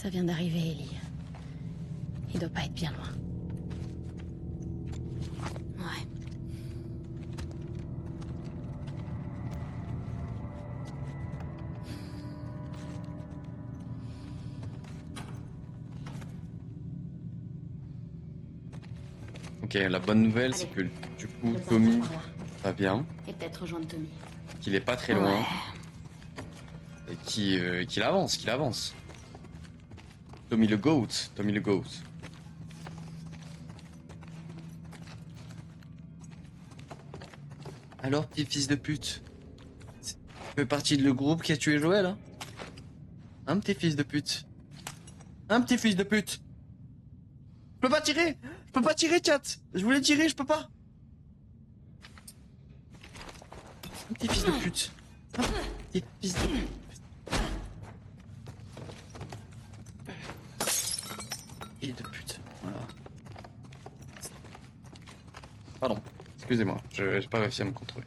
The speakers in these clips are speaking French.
Ça vient d'arriver, Ellie. Il doit pas être bien loin. Ouais. Ok, la bonne nouvelle, c'est que du coup, Tommy va bien, Et peut-être rejoindre Tommy. qu'il est pas très loin, Ouais. et qu'il avance. Tommy le GOAT, Tommy le GOAT. Alors, petit fils de pute, tu fais partie de le groupe qui a tué Joël, hein? Un petit fils de pute. Un petit fils de pute. Je peux pas tirer! Je peux pas tirer, chat! Je voulais tirer, je peux pas! Un petit fils de pute. Un petit fils de pute. Et de pute, voilà. Pardon, excusez-moi, j'ai pas réussi à me contrôler.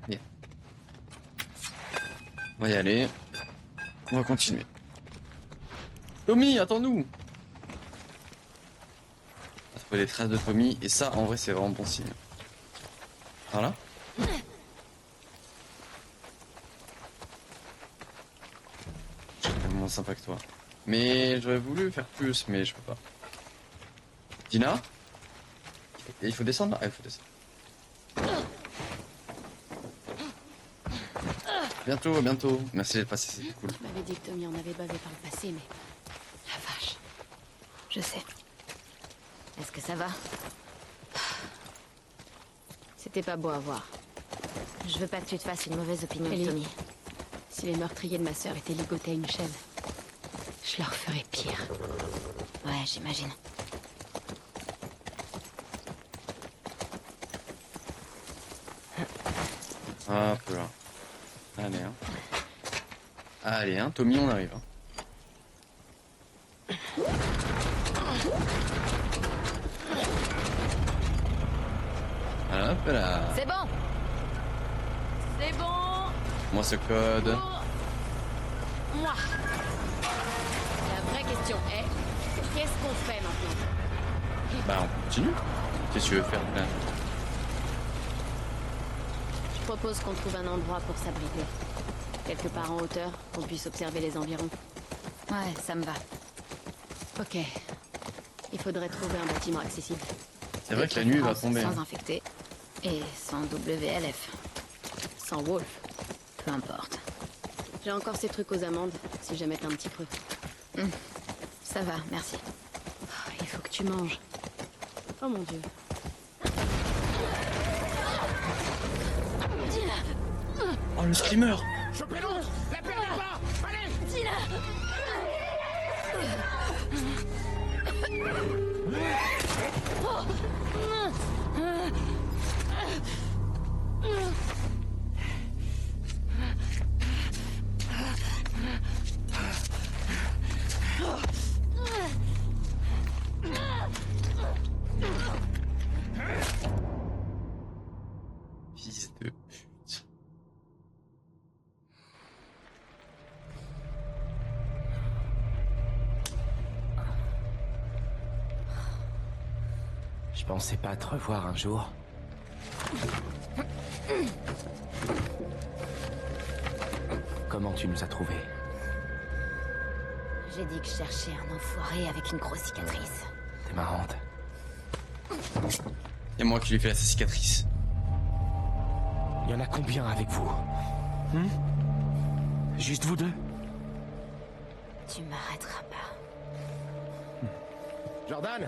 Bien. On va y aller. On va continuer. Tommy, attends-nous! On va trouver les traces de Tommy, et ça, en vrai, c'est vraiment bon signe. Voilà. Je suis tellement sympa que toi. Mais j'aurais voulu faire plus, mais je peux pas. Dina? Il faut descendre là? Ah, il faut descendre. Bientôt, bientôt. Merci d'être passé, c'était cool. Tu m'avais dit que Tommy en avait bavé par le passé, mais... La vache. Je sais. Est-ce que ça va? C'était pas beau à voir. Je veux pas que tu te fasses une mauvaise opinion Ellie. de Tommy. Si les meurtriers de ma sœur étaient ligotés à une chaise, je leur ferais pire. Ouais, j'imagine. Hop là. Allez, hein. Allez, hein, Tommy, on arrive. Hein. Hop là. C'est bon! C'est bon! Moi, ce code. Moi! La vraie question est, qu'est-ce qu'on fait maintenant? Bah, on continue. Qu'est-ce que tu veux faire, là? Je propose qu'on trouve un endroit pour s'abriter. Quelque part en hauteur, qu'on puisse observer les environs. Ouais, ça me va. Ok. Il faudrait trouver un bâtiment accessible. C'est vrai que la nuit va Sans tomber. Hein. infecté. Et sans WLF. Sans Wolf. Peu importe. J'ai encore ces trucs aux amandes, si jamais t'as un petit creux. Ça va, merci. Oh, il faut que tu manges. Oh mon dieu. Oh, le screamer! Chopez l'autre! La perdez pas! Allez! Fils de pute. Je pensais pas te revoir un jour. Comment tu nous as trouvés? J'ai dit que je cherchais un enfoiré avec une grosse cicatrice. T'es marrante. Et moi qui lui fais la cicatrice. Il y en a combien avec vous? Juste vous deux? Tu m'arrêteras pas. Jordan?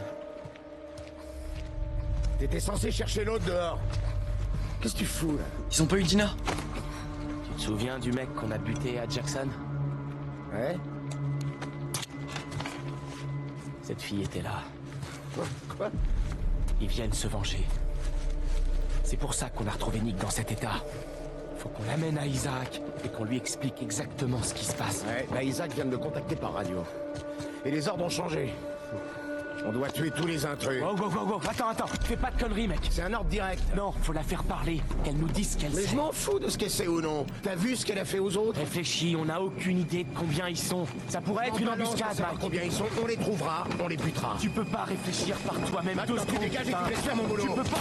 T'étais censé chercher l'autre dehors. Qu'est-ce que tu fous, là? Ils ont pas eu Dina? Tu te souviens du mec qu'on a buté à Jackson? Ouais? Cette fille était là. Quoi? Ils viennent se venger. C'est pour ça qu'on a retrouvé Nick dans cet état. Faut qu'on l'amène à Isaac et qu'on lui explique exactement ce qui se passe. Ouais, bah Isaac vient de me contacter par radio. Et les ordres ont changé. On doit tuer tous les intrus. Wow, attends, fais pas de conneries, mec. C'est un ordre direct. Non, faut la faire parler, qu'elle nous dise ce qu'elle Mais sait. je m'en fous de ce qu'elle sait ou non. T'as vu ce qu'elle a fait aux autres? Réfléchis, on n'a aucune idée de combien ils sont. Ça pourrait être une embuscade, savoir Mike. combien ils sont, on les trouvera, on les butera. Tu peux pas réfléchir par toi-même. Maintenant, deux tu secondes, dégages et putain. tu laisses faire mon boulot. Tu peux pas...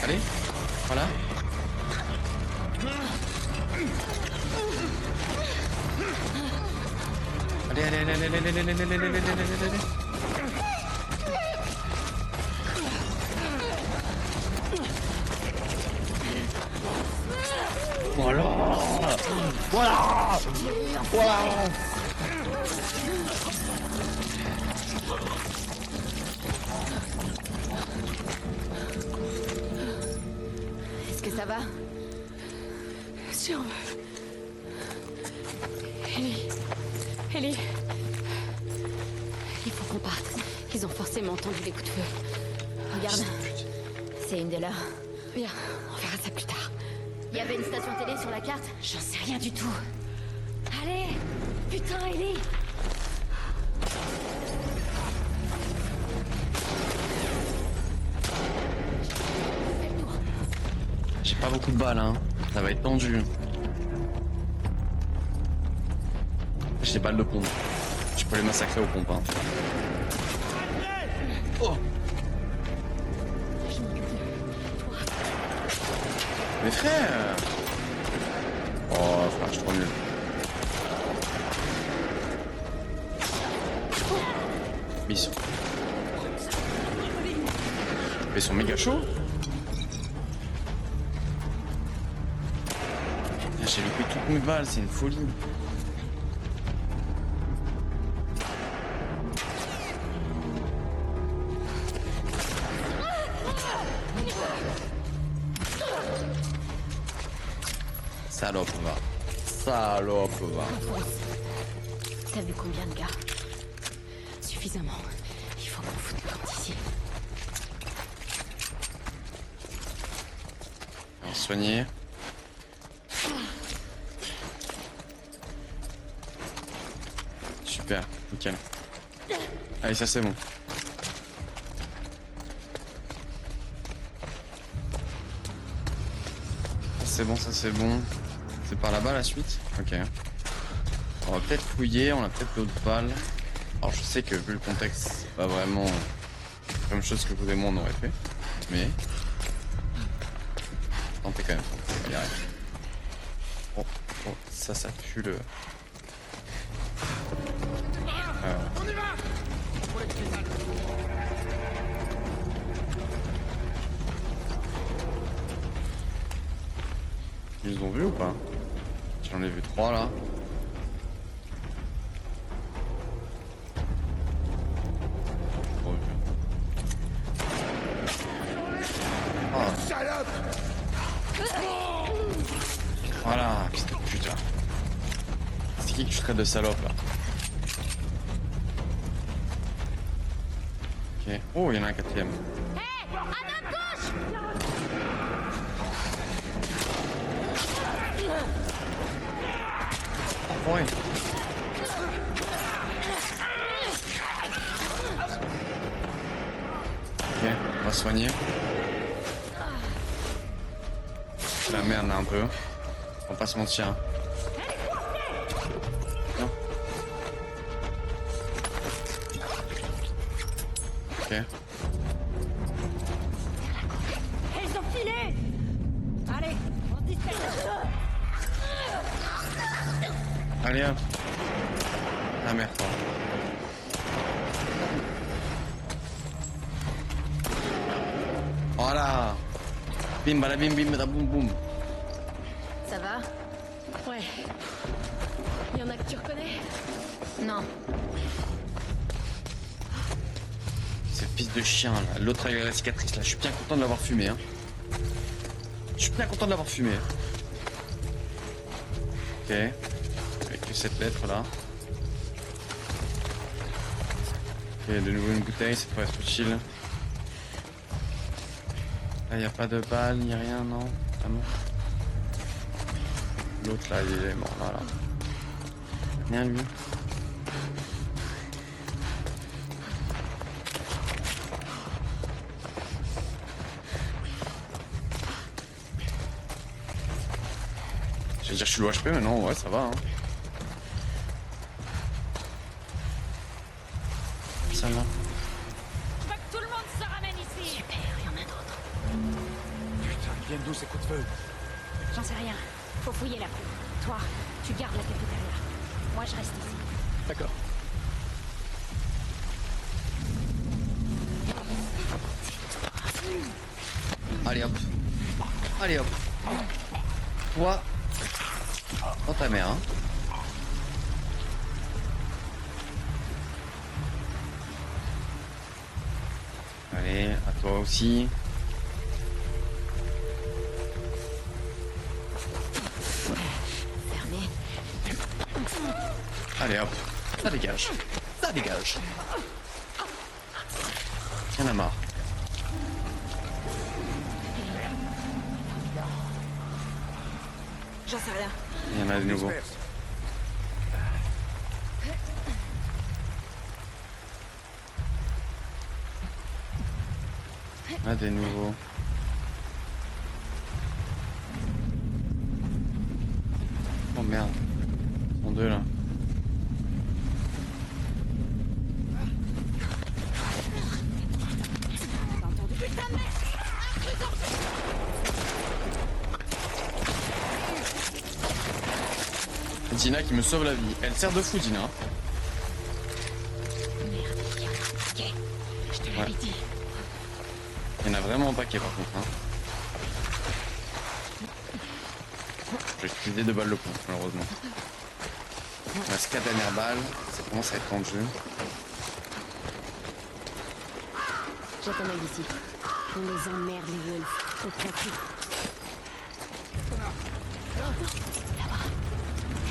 Allez, voilà. Allez. Voilà. Est-ce que ça va? Si on veut. Ellie. Il faut qu'on parte. Ils ont forcément entendu les coups de feu. Regarde. C'est une des leurs. Bien, on verra ça plus tard. Il y avait une station télé sur la carte? J'en sais rien du tout. Allez! Putain, Ellie! J'ai pas beaucoup de balles, hein. Ça va être tendu. J'ai des balles de pompe. Je peux les massacrer aux pompes, hein. Oh! Mes frères! Oh, frère, je suis trop nul. Mais ils sont méga chauds. J'ai loupé toutes mes balles, c'est une folie. Salope, va. T'as vu combien de gars? Suffisamment. Il faut qu'on foute le camp d'ici. On va se soigner. Super, nickel. Allez, ça c'est bon. Ça c'est bon. C'est par là-bas la suite? Ok. On va peut-être fouiller, on a peut-être d'autres balles. Alors je sais que vu le contexte, c'est pas vraiment la même chose que vous et moi on aurait fait. Mais... tentez quand même. On y arrive. Oh, ça pue le... On y va! Ils ont vu ou pas? J'en ai vu 3 là. Salope! Voilà, putain. C'est qui que je traite de salope là? Ok. Oh, il y en a un quatrième. Ouais. Ok, on va soigner. C'est la merde là un peu. On va pas se mentir. Hein. Non. Ok. Elles ont filé! Allez, on se disperse! Allez hop. Ah merde. Voilà. Bim balabim bim badaboum boum. Ça va? Ouais. Il y en a que tu reconnais? Non. C'est le fils de chien là, l'autre avec la cicatrice là, je suis bien content de l'avoir fumé hein. Je suis bien content de l'avoir fumé. Ok. Avec que cette lettre là. Ok, de nouveau une bouteille, cette fois être utile. Là y a pas de balle ni rien, non? Vraiment. L'autre là, il est mort là. Rien lui. Je vais dire je suis low HP mais non, ouais ça va hein. Ça va. Je veux que tout le monde se ramène ici. Super, il y en a d'autres. Putain, ils viennent d'où ces coups de feu? J'en sais rien. Faut fouiller la cour. Toi, tu gardes la cafétéria. Moi, je reste ici. D'accord. Allez hop. Allez hop. Toi. Dans ta mère hein. Allez, à toi aussi. Fermé. Allez hop. Ça dégage. Ça dégage. Y'en a marre. J'en sais rien. Il y en a de nouveau. Ah, des nouveaux. Oh merde. Ils sont deux là. Dina qui me sauve la vie. Elle sert de fou, Dina. Merde, il y en a un paquet. Je te l'avais Ouais. dit. Il y en a vraiment un paquet par contre. Hein. J'ai utilisé 2 balles le pont, malheureusement. Il me reste 4 dernières balles. Ça commence à être temps de jeu. Jette un œil ici. On les emmerde, les wolves. Au profit.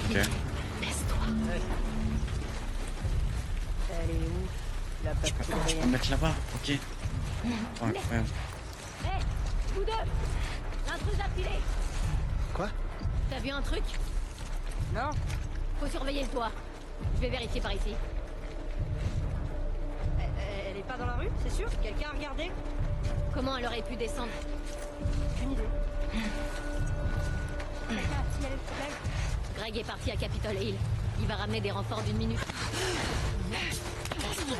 Ok. Laisse-toi. Elle est où? La Je peux me mettre là-bas. Ok. Oh, incroyable. Hé, vous deux! L'intrus a filé! Quoi? T'as vu un truc? Non? Faut surveiller le toit. Je vais vérifier par ici. Elle est pas dans la rue, c'est sûr? Quelqu'un a regardé? Comment elle aurait pu descendre? Aucune idée. Quelqu'un a signalé le problème? Greg est parti à Capitol Hill. Il va ramener des renforts d'une minute.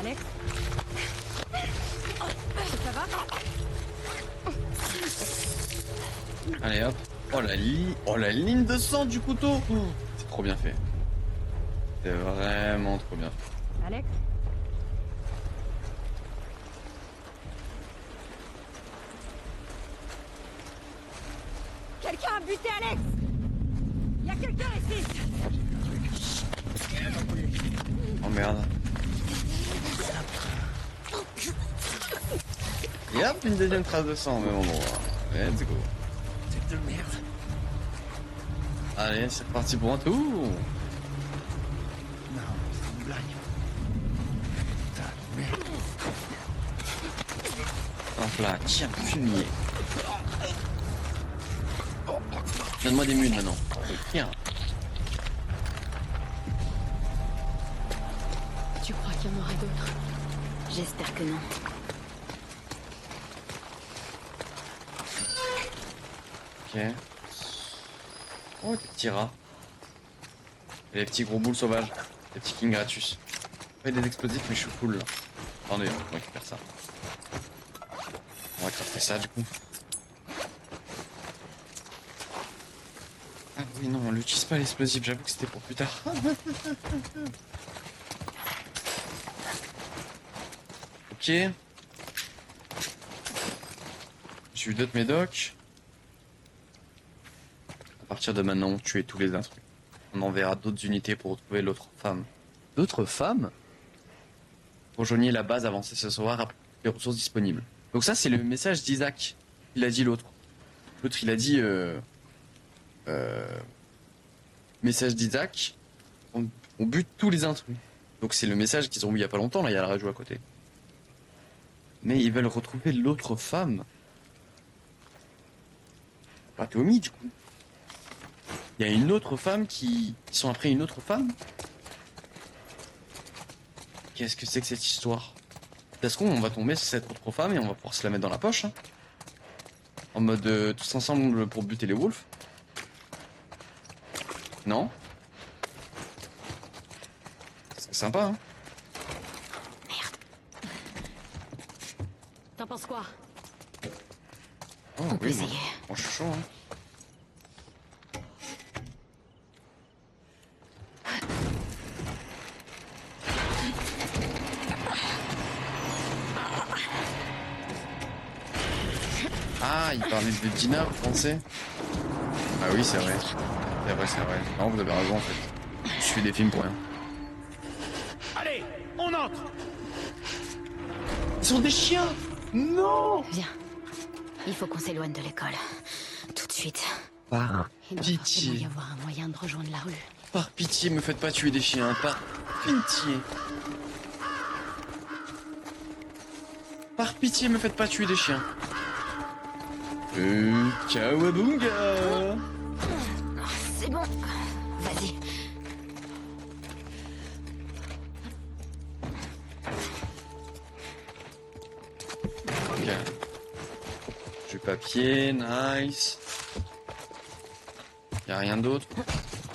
Alex? Ça va? Allez hop. Oh la ligne de sang du couteau. Oh, c'est trop bien fait. C'est vraiment trop bien fait. Alex? Quelqu'un a buté Alex! Il y a quelqu'un ici! Oh merde. Et hop, une deuxième trace de sang au même endroit. Let's go. C'est de merde. Allez, c'est reparti pour un tour. Non, c'est une blague. Putain de merde. Hop là, tiens, fumier. Donne-moi des mules maintenant. Tiens. Tu crois qu'il y en aurait d'autres? J'espère que non. Ok. Oh, des petits rats. Et les petits gros boules sauvages. Les petits King Gratus. Pas des explosifs, mais je suis cool là. Attendez, on récupère ça. On va crafter ça du coup. Ah oui, non, on l'utilise pas l'explosif, j'avoue que c'était pour plus tard. Ok. J'ai eu d'autres médocs. À partir de maintenant, tuez tous les intrus. On enverra d'autres unités pour retrouver l'autre femme. D'autres femmes? Rejoignez la base avancée ce soir les ressources disponibles. Donc ça, c'est le message d'Isaac. Il a dit l'autre. L'autre, il a dit... message d'Isaac, on bute tous les intrus. Donc c'est le message qu'ils ont vu il y a pas longtemps, là, il y a la radio à côté. Mais ils veulent retrouver l'autre femme. Pas Tommy, du coup. Il y a une autre femme qui... Ils sont après une autre femme. Qu'est-ce que c'est que cette histoire? Est-ce qu'on va tomber sur cette autre femme et on va pouvoir se la mettre dans la poche, hein, en mode tous ensemble pour buter les wolves? Non? C'est sympa, hein? T'en penses quoi? Oh, On peut oui, essayer. moi, je suis chaud, hein. Ah, il parlait de Dina, vous pensez? Ah oui, c'est vrai. C'est vrai, c'est vrai. Non, vous avez raison, en fait. Je fais des films pour rien. Allez, on entre. Ils sont des chiens! Non! Viens. Il faut qu'on s'éloigne de l'école. Tout de suite. Par Il doit pitié. forcément y avoir un moyen de rejoindre la rue. Par pitié, me faites pas tuer des chiens. Par pitié. Par pitié, me faites pas tuer des chiens. Kawabunga! C'est bon. Vas-y. Ok. Du papier, nice. Y'a rien d'autre. Oh,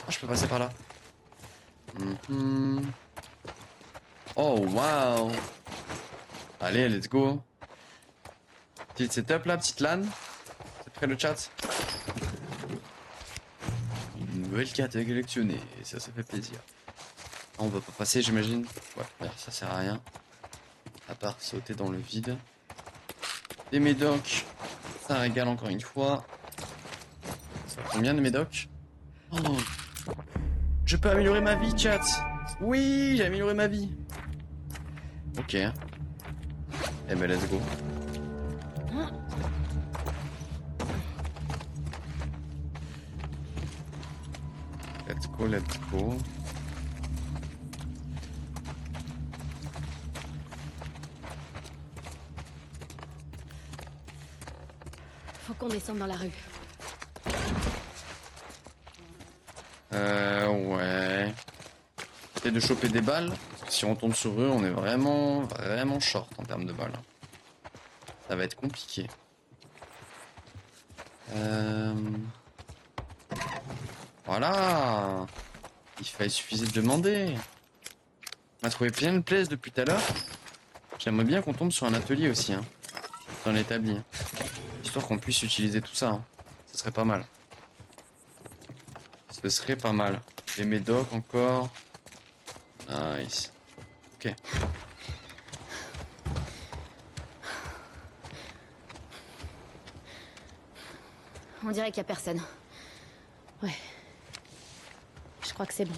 je peux passer par là. Mhm. Oh, wow. Allez, let's go. Petite setup là, petite LAN. C'est prêt le chat? Une nouvelle carte à collectionner, ça fait plaisir. Ah, on va pas passer, j'imagine. Ouais, ça sert à rien. À part sauter dans le vide. Des médocs, ça régale encore une fois. Ça prend bien des médocs. Oh. Je peux améliorer ma vie, chat. Oui, j'ai amélioré ma vie. Ok. Eh ben, let's go. Let's go, let's go. Faut qu'on descende dans la rue. Ouais. Essayer de choper des balles. Parce que si on tombe sur eux, on est vraiment short en termes de balles. Ça va être compliqué. Voilà. Il suffisait de demander. On a trouvé plein de places depuis tout à l'heure. J'aimerais bien qu'on tombe sur un atelier aussi, hein, dans l'établi. Hein. Histoire qu'on puisse utiliser tout ça. Hein. Ce serait pas mal. Ce serait pas mal. Les médocs encore. Nice. Ok. On dirait qu'il y a personne. Ouais. Je crois que c'est bon.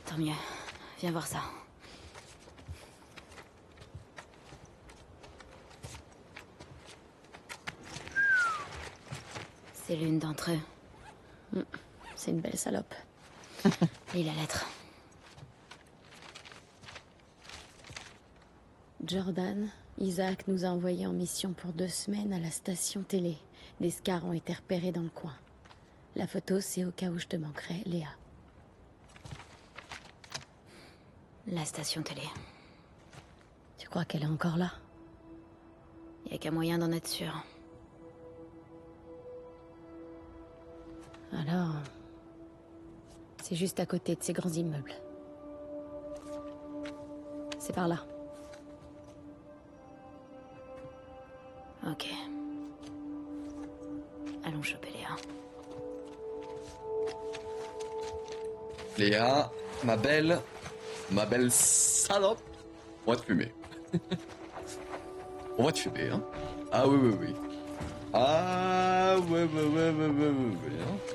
Tant mieux. Viens voir ça. C'est l'une d'entre eux. C'est une belle salope. Lis la lettre. Jordan, Isaac nous a envoyés en mission pour 2 semaines à la station télé. Des scars ont été repérés dans le coin. La photo, c'est au cas où je te manquerai, Léa. La station télé. Tu crois qu'elle est encore là? Y a qu'un moyen d'en être sûr. Alors... C'est juste à côté de ces grands immeubles. C'est par là. Ok. Allons choper Léa. Léa, ma belle salope. On va te fumer. On va te fumer, hein. Ah oui, oui, oui. Ah ouais, hein.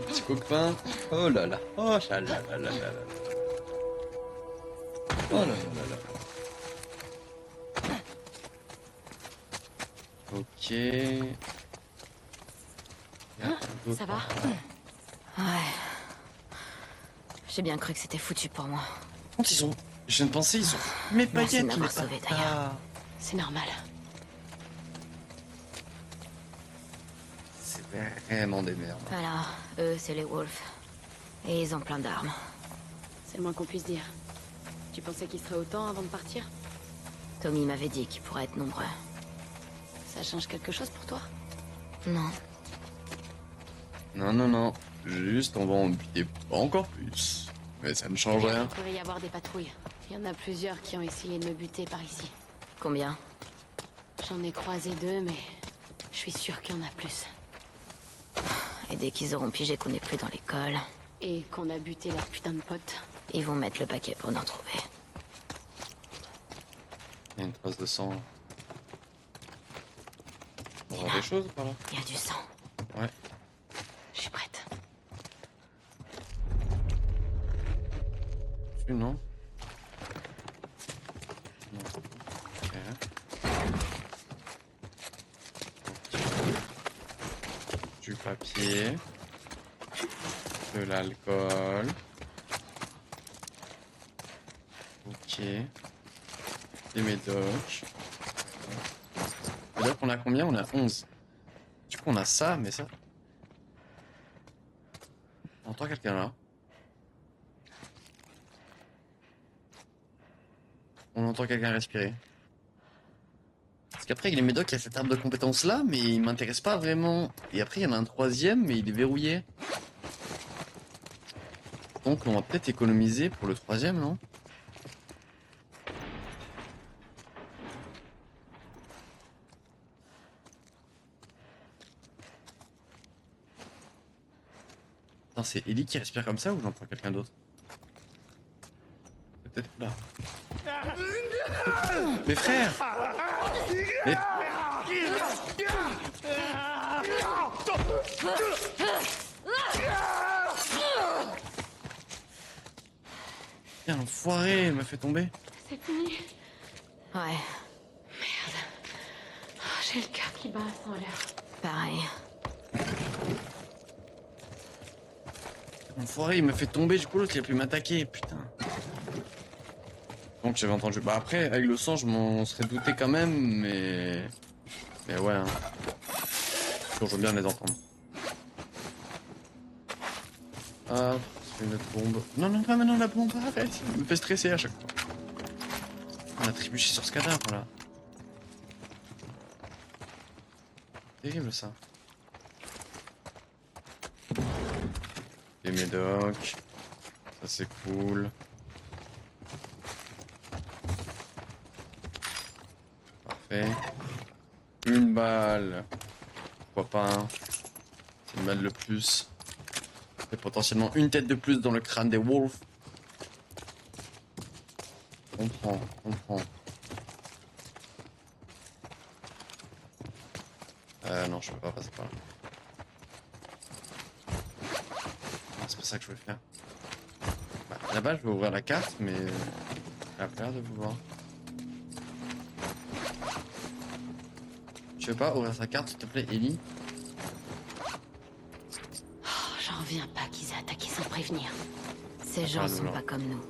Petit copain. Oh là là. Oh là là là là là. Oh là là là là. Ok. Ça va? Ouais. J'ai bien cru que c'était foutu pour moi. Quand ils ont... Je viens de penser, ils sont... Mais Merci de paillettes, m'avoir les sauvé, bâtards. d'ailleurs. C'est normal. C'est vraiment des merdes. Alors, eux, c'est les Wolves. Et ils ont plein d'armes. C'est le moins qu'on puisse dire. Tu pensais qu'ils seraient autant avant de partir? Tommy m'avait dit qu'ils pourraient être nombreux. Ça change quelque chose pour toi? Non. Non, non, non. Juste, on va en buter pas encore plus. Mais ça ne change rien. Il pourrait y avoir des patrouilles. Il y en a plusieurs qui ont essayé de me buter par ici. Combien? J'en ai croisé 2, mais je suis sûre qu'il y en a plus. Et dès qu'ils auront pigé qu'on n'est plus dans l'école, Et qu'on a buté leur putain de pote. ils vont mettre le paquet pour nous retrouver. Il y a une trace de sang. On Et voit là, des choses par là? il y a du sang. Ouais. Je suis prête. Tu non? Non. Ok. Du papier. De l'alcool. Ok. Des médocs. Médocs, on a combien? On a 11. Du coup, on a ça, mais ça... On entend quelqu'un là. On entend quelqu'un respirer. Parce qu'après, les médocs, il y a cette arbre de compétences là, mais il m'intéresse pas vraiment. Et après, il y en a un troisième, mais il est verrouillé. Donc, on va peut-être économiser pour le troisième, non? Attends, c'est Ellie qui respire comme ça ou j'entends quelqu'un d'autre? Peut-être là. Mes frères! Mais... Putain, l'enfoiré, il m'a fait tomber. C'est fini. Ouais, J'ai le cœur qui bat à 100 à l'heure. pareil. L'enfoiré, il m'a fait tomber, du coup l'autre il a pu m'attaquer, putain. Donc j'avais entendu. Bah après, avec le sang, je m'en serais douté quand même, mais... Mais ouais, hein. Toujours bien les entendre. Ah, c'est une autre bombe. Non, non, pas maintenant la bombe, arrête. Il me fait stresser à chaque fois. On a trébuché sur ce cadavre, là. Terrible, ça. Les médocs. Ça, c'est cool. Parfait. Une balle. Pourquoi pas, hein. C'est une balle de plus. Et potentiellement une tête de plus dans le crâne des wolves. On prend, on prend. Non, je peux pas passer par là. Non, c'est pas ça que je voulais faire. Bah, là-bas, je vais ouvrir la carte, mais... J'ai peur de vouloir. Tu veux pas ouvrir sa carte, s'il te plaît, Ellie? J'en reviens pas qu'ils aient attaqué sans prévenir. Ces gens sont pas comme nous.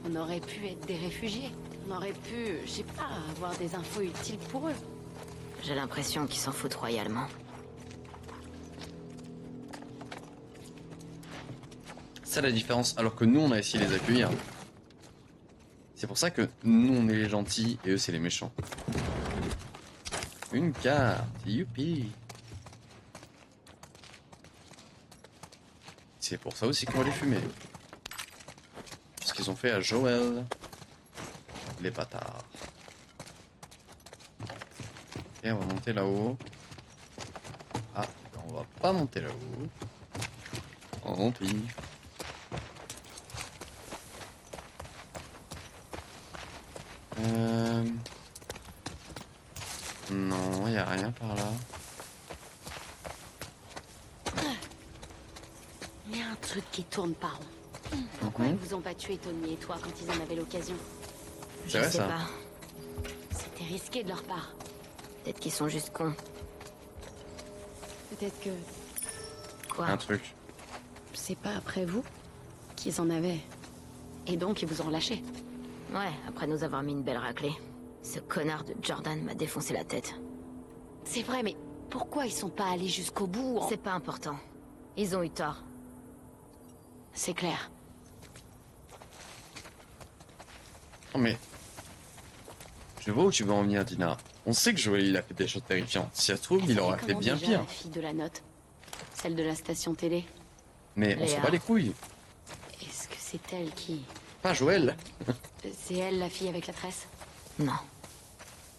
On aurait pu être des réfugiés. On aurait pu, je sais pas, avoir des infos utiles pour eux. J'ai l'impression qu'ils s'en foutent royalement. C'est la différence, alors que nous, on a essayé de les accueillir. C'est pour ça que nous, on est les gentils et eux, c'est les méchants. Une carte, youpi. C'est pour ça aussi qu'on va les fumer. Ce qu'ils ont fait à Joël. Les bâtards. Et on va monter là-haut. Ah, on va pas monter là-haut. Oh, tant pis. Non, y a rien par là. Il y a un truc qui tourne pas rond. Pourquoi ils vous ont pas tué, Tommy et toi, quand ils en avaient l'occasion? C'est Je vrai sais ça. pas. C'était risqué de leur part. Peut-être qu'ils sont juste cons. Peut-être que Quoi? Un truc. c'est pas après vous qu'ils en avaient. Et donc ils vous ont relâché. Ouais, après nous avoir mis une belle raclée. Ce connard de Jordan m'a défoncé la tête. C'est vrai, mais pourquoi ils sont pas allés jusqu'au bout C'est pas important. Ils ont eu tort. C'est clair. Non mais... Je vois où tu veux en venir, Dina. On sait que Joël, il a fait des choses terrifiantes. Si ça se trouve, il aurait fait Comment bien déjà, pire. La fille de la note. Celle de la station télé. Mais on s'en Léa. bat les couilles. Est-ce que c'est elle qui... Pas Joël. C'est elle, la fille avec la tresse? Non.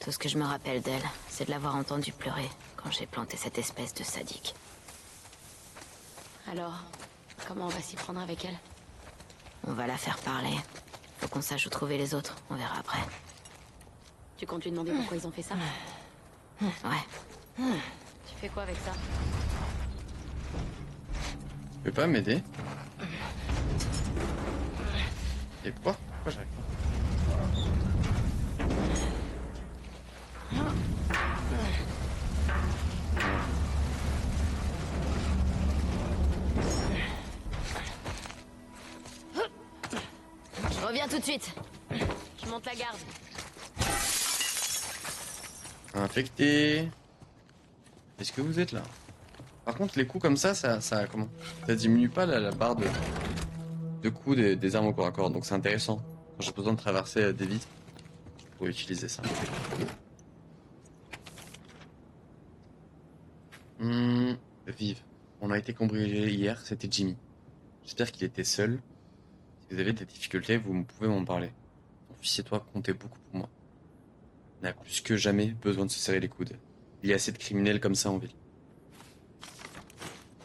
Tout ce que je me rappelle d'elle, c'est de l'avoir entendue pleurer quand j'ai planté cette espèce de sadique. Alors, comment on va s'y prendre avec elle? On va la faire parler. Faut qu'on sache où trouver les autres, on verra après. Tu comptes lui demander pourquoi ils ont fait ça? Ouais. Tu fais quoi avec ça? Tu peux pas m'aider? Et pourquoi j'arrive pas? Je reviens tout de suite. Je monte la garde. Infecté. Est-ce que vous êtes là? Par contre, les coups comme ça comment? Ça diminue pas la barre de coups des armes au corps à corps, donc c'est intéressant. Quand j'ai besoin de traverser des vitres, je pourrais utiliser ça. Vive. On a été cambriolé hier, c'était Jimmy. J'espère qu'il était seul. Si vous avez des difficultés, vous pouvez m'en parler. Ton fils et toi comptez beaucoup pour moi. On a plus que jamais besoin de se serrer les coudes. Il y a assez de criminels comme ça en ville.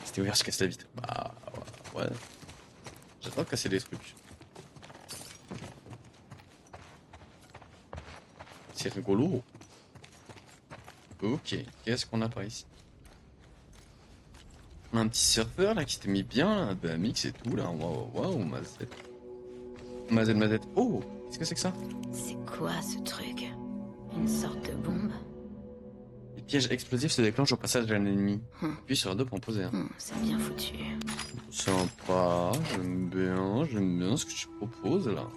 C'était ouvert, je casse la vitre. Bah ouais. J'adore casser des trucs. C'est rigolo. Ok, qu'est-ce qu'on a par ici? On a un petit surfeur là qui s'était mis bien là, de la mix et tout là. Waouh, mazette. Mazette. Oh, qu'est-ce que c'est que ça? C'est quoi ce truc? Une sorte de bombe? Les pièges explosifs se déclenchent au passage d'un ennemi. Puis sur R2 pour en poser un. C'est bien foutu. Sympa, j'aime bien ce que tu proposes là.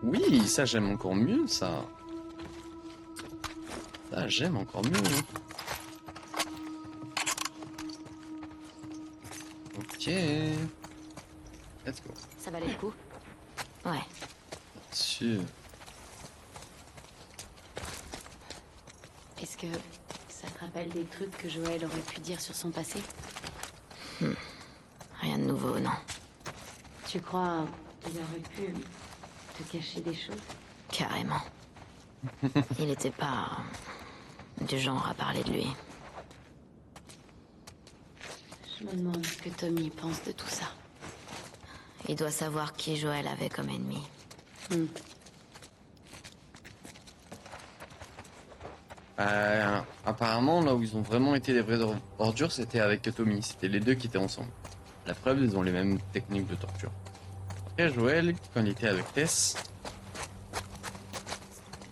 Oui, ça j'aime encore mieux ça. Ça j'aime encore mieux. Ok. Let's go. Ça valait le coup? Ouais. Sûr. Est-ce que ça te rappelle des trucs que Joël aurait pu dire sur son passé? Rien de nouveau, non. Tu crois qu'il aurait pu te cacher des choses? Carrément. Il n'était pas du genre à parler de lui. Je me demande ce que Tommy pense de tout ça. Il doit savoir qui Joël avait comme ennemi. Apparemment, là où ils ont vraiment été des vraies ordures, c'était avec Tommy. C'était les deux qui étaient ensemble. La preuve, ils ont les mêmes techniques de torture. Après, Joël, quand il était avec Tess,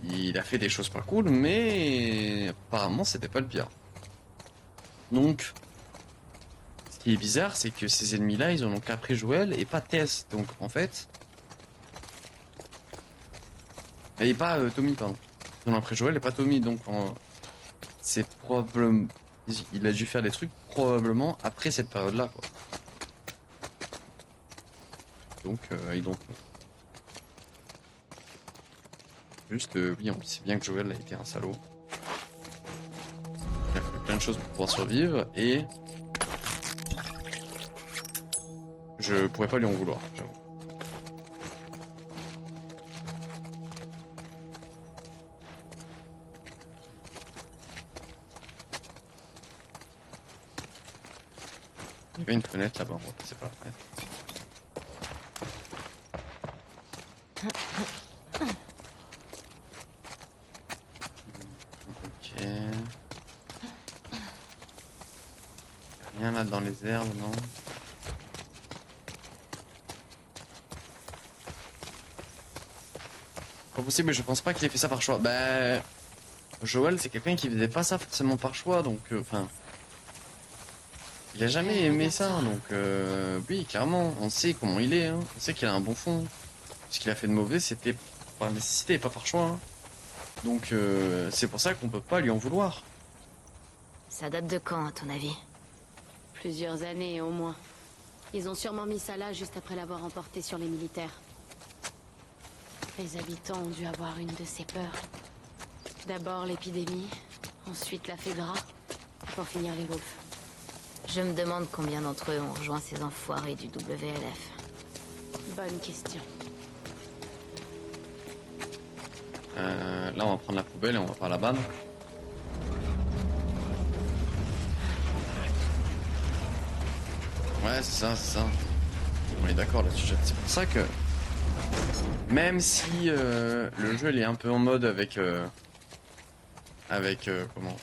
il a fait des choses pas cool, mais apparemment, c'était pas le pire. Donc, ce qui est bizarre, c'est que ces ennemis-là, ils en ont qu'après Joël et pas Tess. Donc, en fait... Et pas Tommy, pardon. Ils en ont après Joël et pas Tommy, donc... C'est probablement... Il a dû faire des trucs probablement après cette période-là, quoi. Donc, ils ont... Juste, oui, on sait bien que Joël a été un salaud. Il a fait plein de choses pour pouvoir survivre, et... Je pourrais pas lui en vouloir, j'avoue. Il y avait une fenêtre là-bas, on va passer par la fenêtre. Ok. Rien là dans les herbes, non? Pas possible, mais je pense pas qu'il ait fait ça par choix. Bah... Joël, c'est quelqu'un qui faisait pas ça forcément par choix, donc enfin, il a jamais aimé ça, donc oui, clairement, on sait comment il est, hein. On sait qu'il a un bon fond. Ce qu'il a fait de mauvais, c'était par nécessité et pas par choix, hein. Donc c'est pour ça qu'on peut pas lui en vouloir. Ça date de quand, à ton avis? Plusieurs années au moins. Ils ont sûrement mis ça là juste après l'avoir emporté sur les militaires. Les habitants ont dû avoir une de ces peurs. D'abord l'épidémie, ensuite la Fédra, pour finir les Wolves. Je me demande combien d'entre eux ont rejoint ces enfoirés du WLF. Bonne question. Là, on va prendre la poubelle et on va faire la banne. Ouais, c'est ça, c'est ça. On est d'accord là-dessus. C'est pour ça que même si le jeu il est un peu en mode avec comment,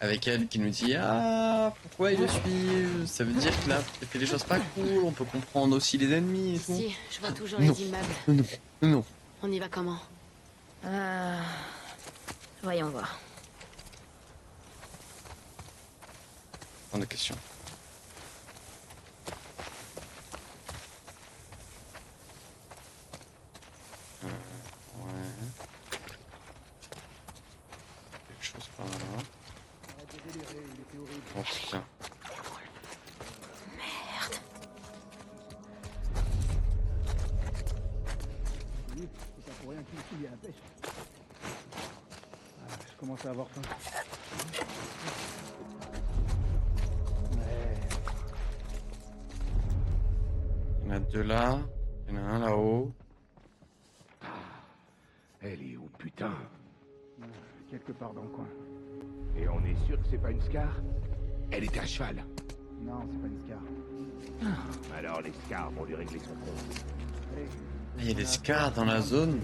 avec elle qui nous dit ah pourquoi il le suit, ça veut dire que là il fait des choses pas cool. On peut comprendre aussi les ennemis et tout. Si, je vois toujours Non. les immeubles. Non, non. On y va comment? Voyons voir. Pas de questions. Ouais. Quelque chose par là. Oh putain. Je commence à avoir faim. Il y en a deux là. Il y en a un là-haut. Elle est où, putain? Quelque part dans le coin. Et on est sûr que c'est pas une Scar? Elle est à cheval. Non, c'est pas une Scar. Alors les Scars vont lui régler son compte. Il y a des scars dans la zone.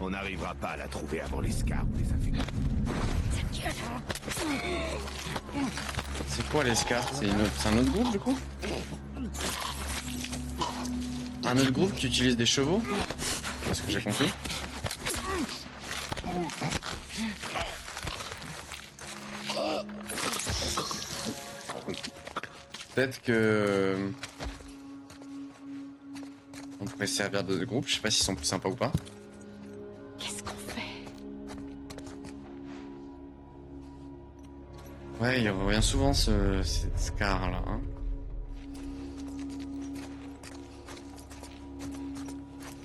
On n'arrivera pas à la trouver avant les Scars ou les infectés. C'est quoi les scars? C'est un autre groupe du coup? Un autre groupe qui utilise des chevaux? C'est ce que j'ai compris. Peut-être que on pourrait se servir d'autres groupes. Je sais pas s'ils sont plus sympas ou pas. Qu'est-ce qu'on fait? Ouais, il revient souvent cette scar là. Hein.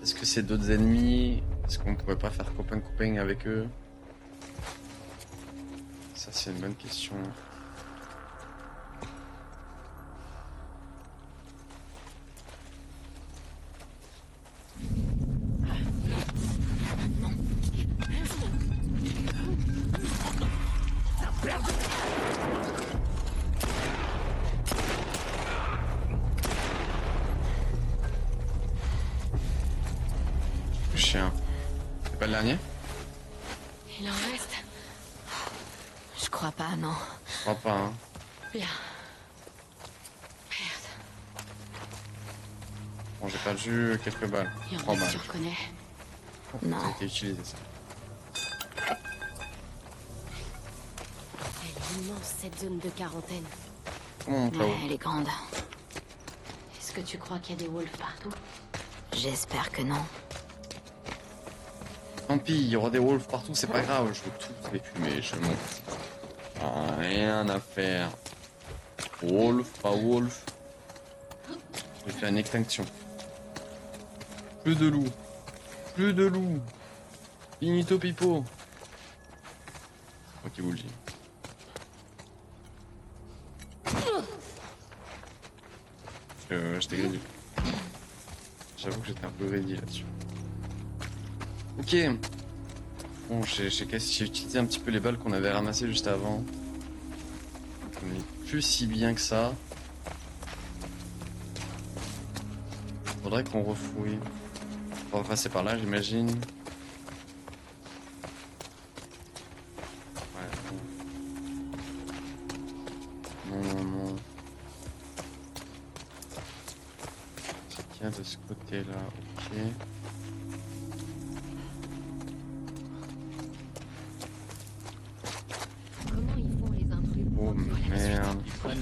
Est-ce que c'est d'autres ennemis? Est-ce qu'on pourrait pas faire copain avec eux? Ça c'est une bonne question. Chien. C'est pas le dernier? Il en reste? Je crois pas, non. Je crois pas, hein. Bien. Bon, j'ai perdu quelques balles. Il y en 3 reste, balles. tu reconnais? Ça a Non. été utilisé ça. Elle est immense cette zone de quarantaine. Comment on monte là-haut? Ouais, elle est grande. Est-ce que tu crois qu'il y a des wolves partout? J'espère que non. Tant pis, il y aura des wolves partout, c'est pas grave, je veux tous les fumer, je m'en fous. Ah, rien à faire. Wolf, pas wolf. Je vais faire une extinction. Plus de loups. Plus de loups. Finito pipo. Ok, vous le dis. J'étais greedy. J'avoue que j'étais un peu greedy là-dessus. Ok. Bon, j'ai utilisé un petit peu les balles qu'on avait ramassées juste avant. On n'est plus si bien que ça. Faudrait qu'on refouille. On va passer par là, j'imagine. Ouais, bon. Non. C'est qu'il y a de ce côté-là, ok.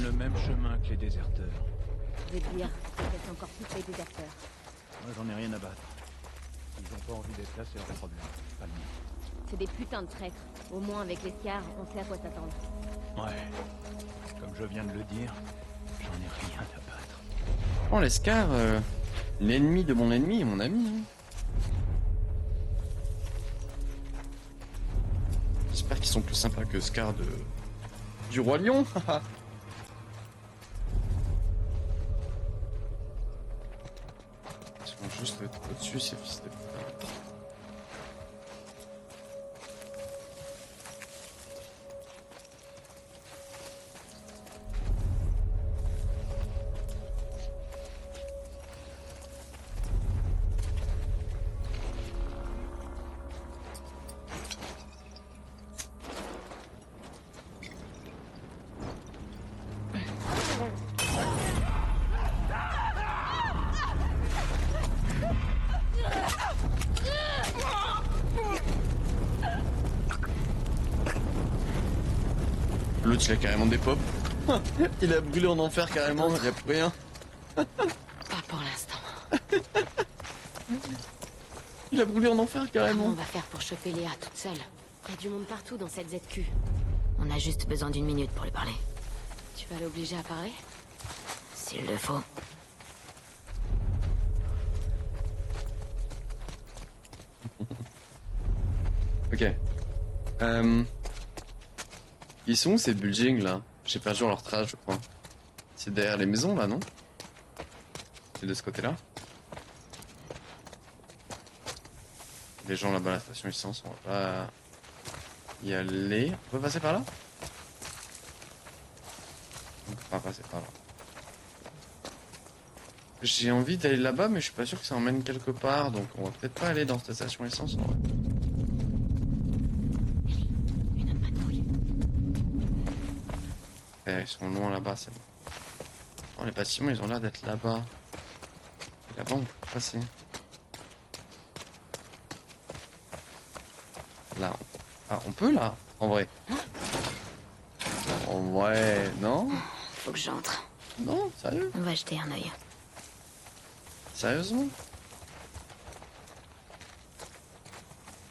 prennent le même chemin que les déserteurs. Je vais te dire, peut-être encore plus les déserteurs. Moi, j'en ai rien à battre. Ils ont pas envie d'être là, c'est leur problème. Pas le mien. C'est des putains de traîtres. Au moins, avec les Scars, on sait à quoi s'attendre. Ouais. Comme je viens de le dire, j'en ai rien à battre. Oh, les Scars, l'ennemi de mon ennemi est mon ami. Hein. J'espère qu'ils sont plus sympas que Scar du Roi Lion. Ils sont juste au-dessus, ces fils de putain. L'autre il a carrément des pop. Il a brûlé en enfer carrément, il n'y a plus rien. Pas pour l'instant. Il a brûlé en enfer Comment carrément. on va faire pour choper Léa toute seule? Il y a du monde partout dans cette ZQ. On a juste besoin d'une minute pour lui parler. Tu vas l'obliger à parler? S'il le faut. Ok. Ils sont où ces buildings là? J'ai perdu leur trace je crois. C'est derrière les maisons là non? C'est de ce côté là? Les gens là-bas à la station essence, on va pas y aller. On peut passer par là? On peut pas passer par là. J'ai envie d'aller là-bas mais je suis pas sûr que ça emmène quelque part donc on va peut-être pas aller dans cette station essence en vrai. Ils sont loin là-bas, c'est bon. Oh, les bâtiments, ils ont l'air d'être là-bas. Et là-bas, on peut passer. Là. Ah, on peut là, en vrai. En vrai, non? Faut que j'entre. Non, sérieux? On va jeter un œil. Sérieusement?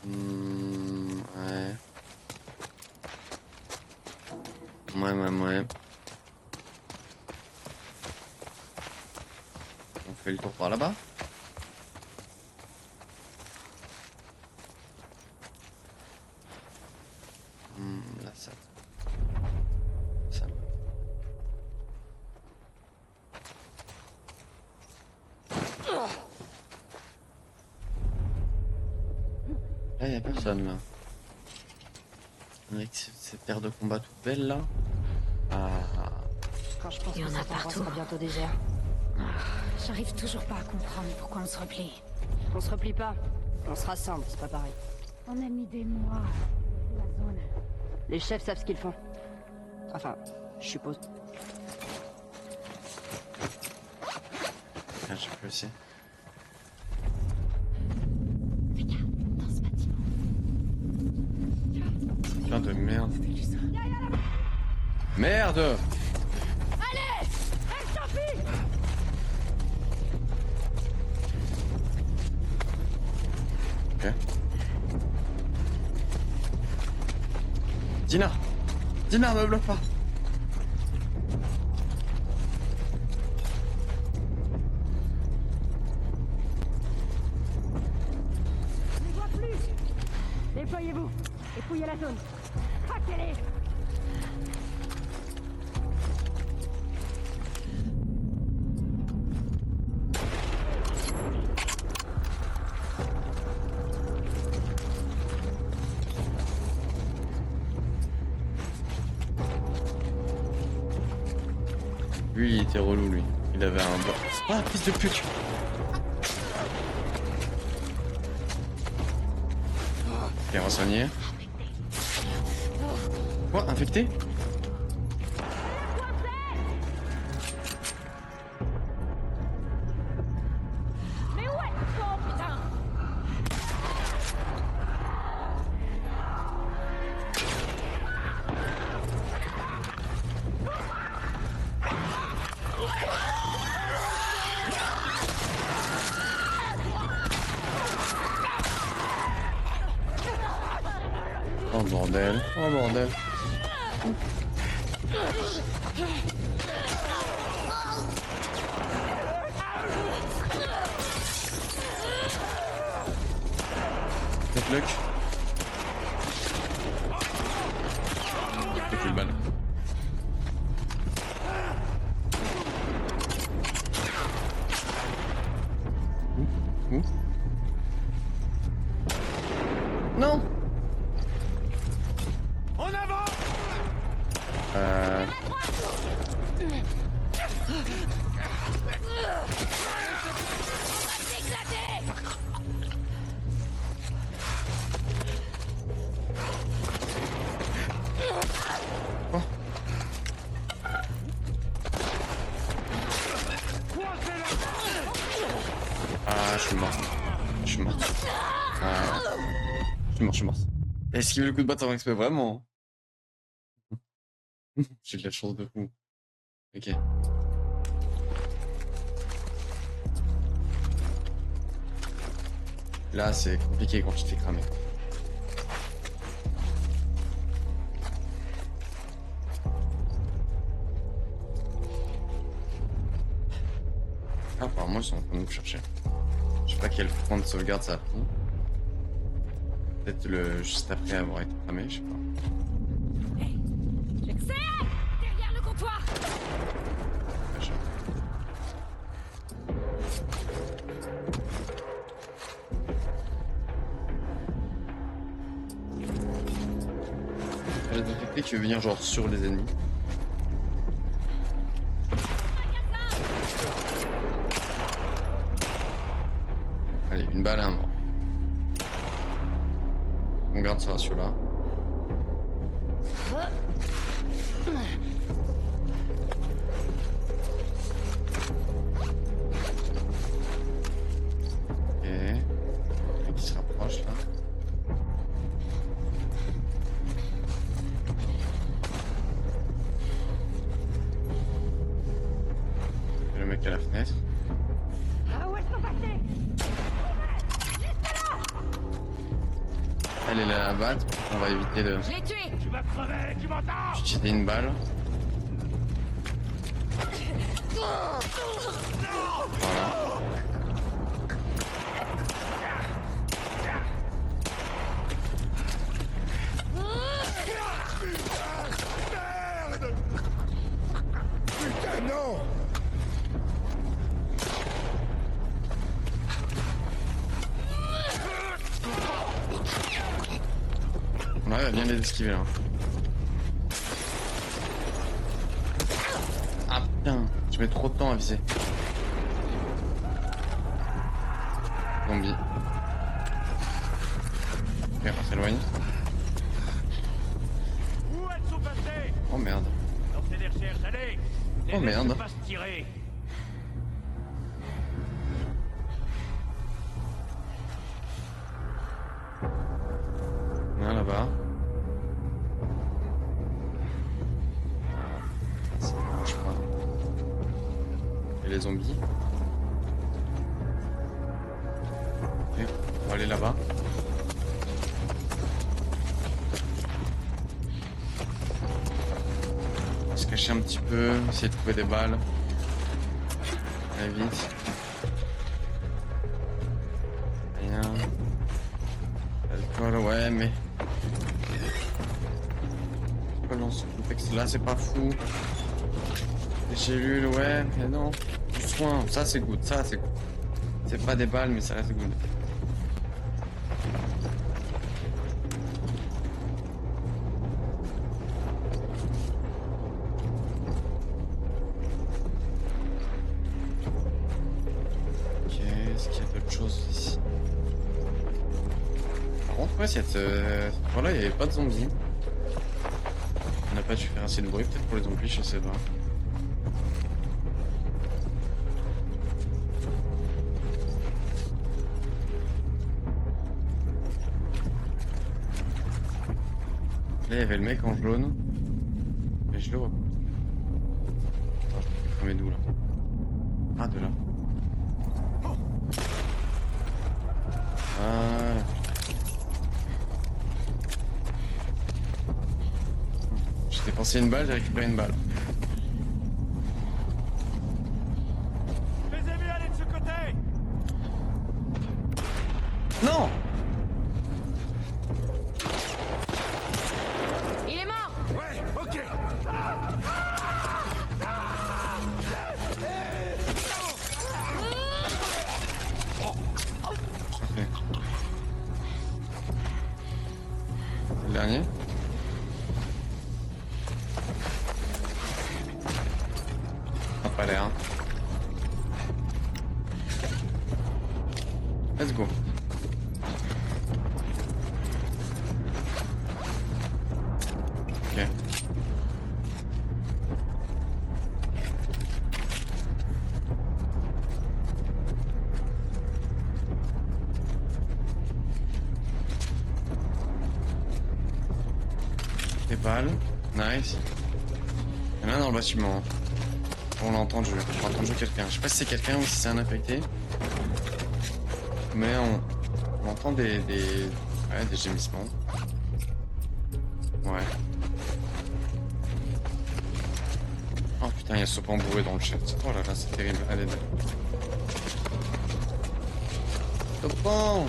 Ouais. Ouais. On fait le tour par là-bas. La salle. Salle. Là, y a personne là. Avec cette terre de combat toute belle là. Ah. Quand je pense Il y que en a cet endroit partout. sera bientôt désert. J'arrive toujours pas à comprendre pourquoi on se replie. On se replie pas. On se rassemble, c'est pas pareil. On a mis des mois. La zone. Les chefs savent ce qu'ils font. Enfin, je suppose. Ah, j'ai pu aussi. Dans ce bâtiment. Putain de merde. Merde! Ok. Dina! Dina, me bloque pas! Je les vois plus. Déployez-vous et fouillez la zone. Traquez-les. Lui, il était relou, lui. Il avait un bord. Ah, fils de pute! Ok, renseigné. Quoi? Infecté? Mais où est-ce qu'on, putain? bordel. Oh bordel. Luck. J'ai plus de balle. Où non. En avant. Ah, je suis mort. Je suis mort. Ah. Je suis mort. Esquiver le coup de batte en exprès, vraiment. J'ai de la chance de fou. Ok. Là, c'est compliqué quand tu te fais cramer. Ah, apparemment, ils sont en train de nous chercher. Je sais pas quel point de sauvegarde ça a pris. Peut-être le juste après avoir été cramé, je sais pas. C'est derrière le comptoir. Machin. Elle a détecté qu'il veut venir genre sur les ennemis. Allez, une balle à un mort. On garde ce ratio-là. Ok. Et qui se rapproche là. Et le mec à la fenêtre. Où est-ce qu'on passait? Elle est là à la batte. On va éviter de Je l'ai tué. Tu vas crever, tu m'entends? utiliser une balle. Voilà. Merde! Putain, non! On arrive à bien les esquiver là. Ah putain, je mets trop de temps à viser. Zombie. Ok, on s'éloigne. Où elles sont passées? Oh merde. Lancez des recherches, allez! Les Oh, merde. laissez pas se tirer. Un là-bas. Ça marche pas. Et les zombies. Ok, on va aller là-bas. On va se cacher un petit peu, essayer de trouver des balles. Allez vite. Rien. Alcool, ouais, mais. Dans ce contexte-là, c'est pas fou. Des cellules, ouais, mais non. Du soin, ça c'est good, ça c'est good. C'est pas des balles, mais ça reste good. Ok, est-ce qu'il y a d'autres choses ici? Par contre, ouais, voilà, il n'y avait pas de zombies. On n'a pas dû faire assez de bruit, peut-être pour les zombies, je sais pas. Là, il y avait le mec en jaune. Mais je le vois pas. Attends, je me d'où là? Ah, de là. Voilà. Lancer une balle, j'ai récupéré une balle. Les ennemis, allez de ce côté! Non! Il est mort! Ouais, ok. Ok. Le dernier? Ah, pas l'air. Hein. Let's go. Ok. Des balles. Nice. Il y en a un dans le bâtiment. Hein. On l'a entendu. On a entendu quelqu'un. Je sais pas si c'est quelqu'un ou si c'est un infecté. Mais on entend des gémissements. Ouais. Oh putain, il y a ce bourré dans le chat. Oh là là, c'est terrible. Allez, allez. Sopan!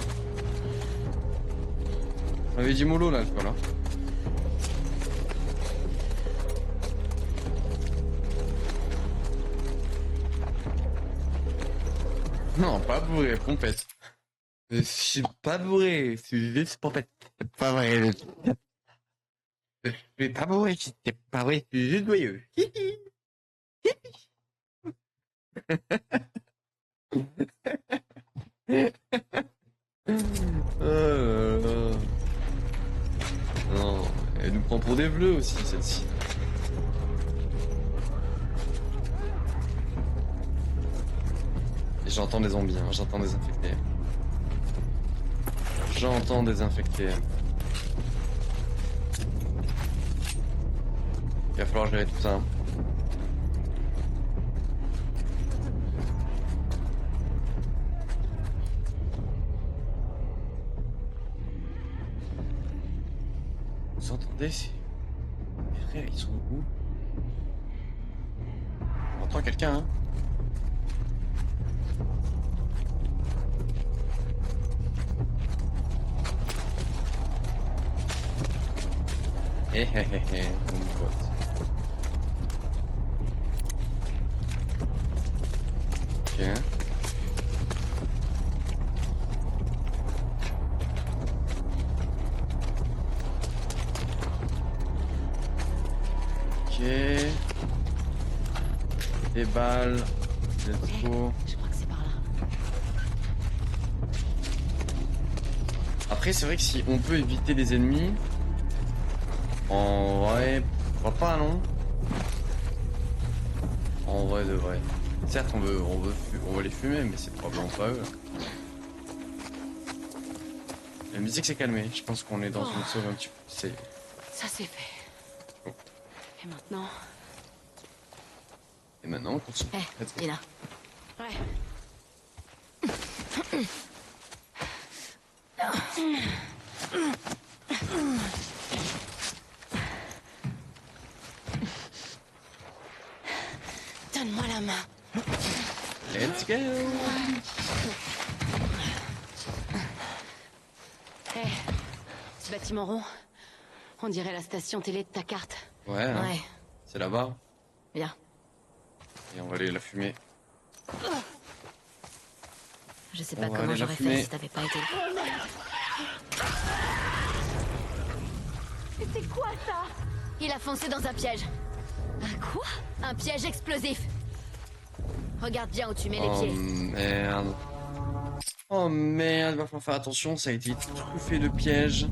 On avait dit mollo là, le là. Non, pas bourré, pompette. Je suis pas bourré, c'est juste pompette. C'est pas vrai. Je suis pas bourré, c'est pas vrai, c'est juste joyeux. Oh là là. Non, elle nous prend pour des bleus aussi, celle-ci. Et j'entends des zombies, hein, j'entends des infectés. J'entends des infectés. Il va falloir gérer tout ça. Hein. Vous entendez? Mes frères, ils sont où? On entend quelqu'un, hein? Hé hé hé hé, mon pote. Ok. Ok. Des balles. Let's go. Je crois que c'est par là. Après, c'est vrai que si on peut éviter les ennemis, en vrai, pourquoi pas, non? En vrai de vrai. Certes, on va les fumer, mais c'est probablement pas eux. La musique s'est calmée. Je pense qu'on est dans une sauve un petit peu. C'est. Ça c'est fait. Bon. Et maintenant? Et maintenant, on continue. Hé, Let's go. Lina. Ouais. Donne-moi la main. Let's go. Hé, ce bâtiment rond, on dirait la station télé de ta carte. Ouais, hein. Ouais, C'est là-bas. bien. Et on va aller la fumer. Je sais On pas va comment aller la j'aurais fumer. fait si t'avais pas été là. C'est quoi ça? Il a foncé dans un piège. Un quoi? Un piège explosif. Regarde bien où tu mets les Oh pieds. merde. Oh merde, va falloir faire attention, ça a été truffé de pièges.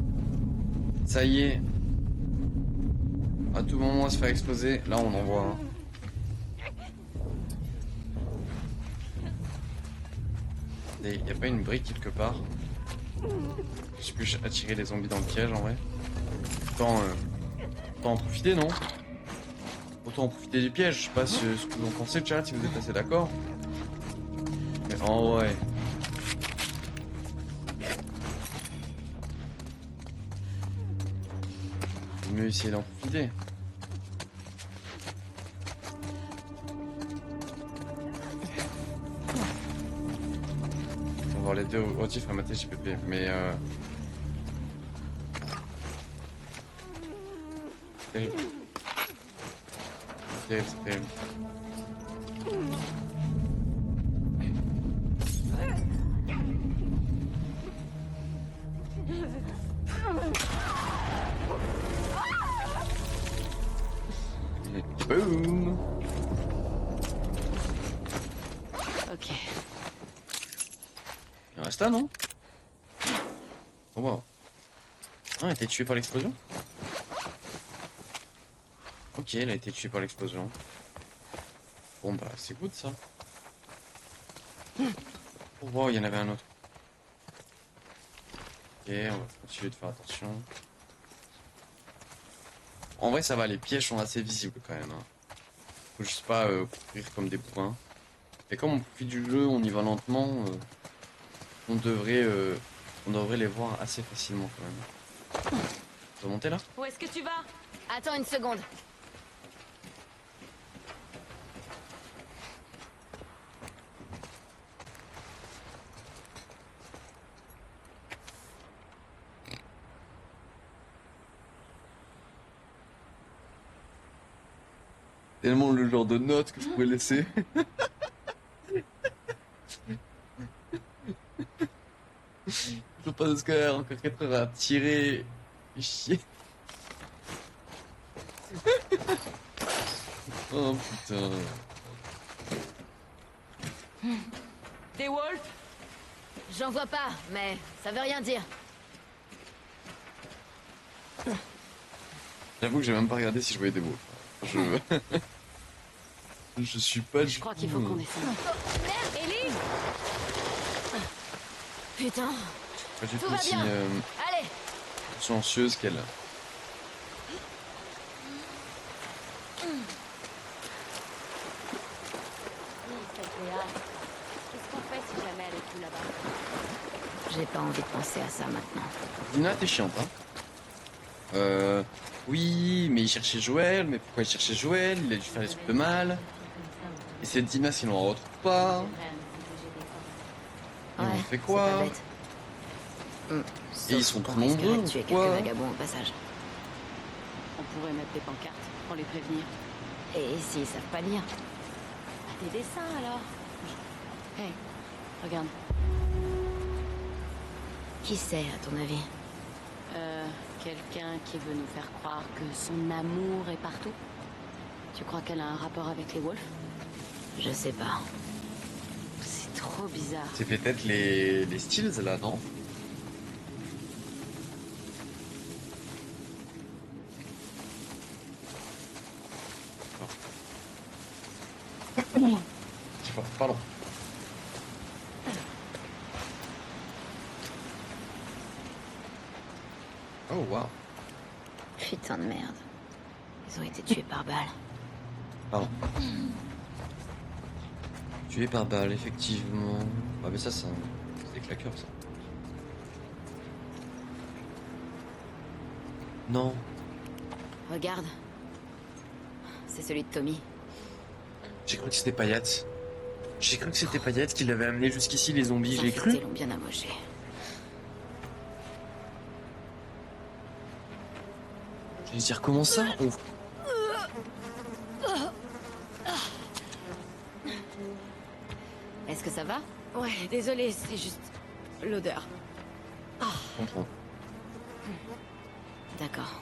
Ça y est. À tout moment, on va se faire exploser. Là, on en voit un. Il y a pas une brique quelque part? Je peux attirer les zombies dans le piège en vrai. Autant en profiter, non? Autant en profiter du piège. Je sais pas ce que vous en pensez, chat, si vous êtes assez d'accord. Mais en vrai. Vaut mieux essayer d'en profiter. avoir les deux Otif à mater JPP, mais terrible. Terrible, c'est terrible. Boom. Ok. Il en reste un, non? Oh wow. Ah, elle a été tuée par l'explosion? Ok, elle a été tuée par l'explosion. Bon bah, c'est good ça. Oh wow, il y en avait un autre. Ok, on va continuer de faire attention. En vrai, ça va, les pièges sont assez visibles quand même. Hein. Faut juste pas courir comme des bourrins. Et comme on profite du jeu, on y va lentement, on devrait les voir assez facilement quand même. Tu vas monter là? Où est-ce que tu vas? Attends une seconde. Tellement le genre de note que je pourrais laisser. Je passe Skyler, encore 4 heures à tirer. Chier. Oh putain. Des wolves? J'en vois pas, mais ça veut rien dire. J'avoue que j'ai même pas regardé si je voyais des mots. Je suis pas du Je crois qu'il faut qu'on descende. Merde, Ellie! Putain, pas du tout tout va aussi bien. Allez! consciencieuse qu'elle. Qu'est-ce qu'on fait si jamais elle est plus là-bas? J'ai pas envie de penser à ça maintenant. Dina, t'es chiante, hein. Oui, mais il cherchait Joël, mais pourquoi il cherchait Joël? Il a dû faire des trucs de mal. Et cette Dina, sinon on la retrouve pas. Et on fait quoi? c'est pas bête. Et ils Sauf sont qu'on trop risquerait nombreux, de tuer quoi. quelques vagabonds au passage. On pourrait mettre des pancartes pour les prévenir. Et s'ils savent pas lire? Des dessins alors? Hey, regarde. Qui c'est, à ton avis? Quelqu'un qui veut nous faire croire que son amour est partout? Tu crois qu'elle a un rapport avec les wolves? Je sais pas. C'est trop bizarre. C'est peut-être les styles là, non? Pardon. Oh wow. Putain de merde. Ils ont été tués par balle. Pardon. Tué par balle, effectivement. Ah mais ça, c'est des claqueurs, ça. Non. Regarde. C'est celui de Tommy. J'ai cru que c'était Payat. J'ai cru que c'était Payat qui l'avait amené jusqu'ici, les zombies. Les J'ai cru. infectés l'ont bien amoché. Je vais dire, comment ça on... Est-ce que ça va? Ouais, désolé, c'est juste l'odeur. Je comprends. D'accord.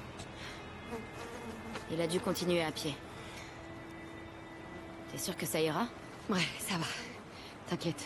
Il a dû continuer à pied. T'es sûr que ça ira? Ouais, ça va. T'inquiète.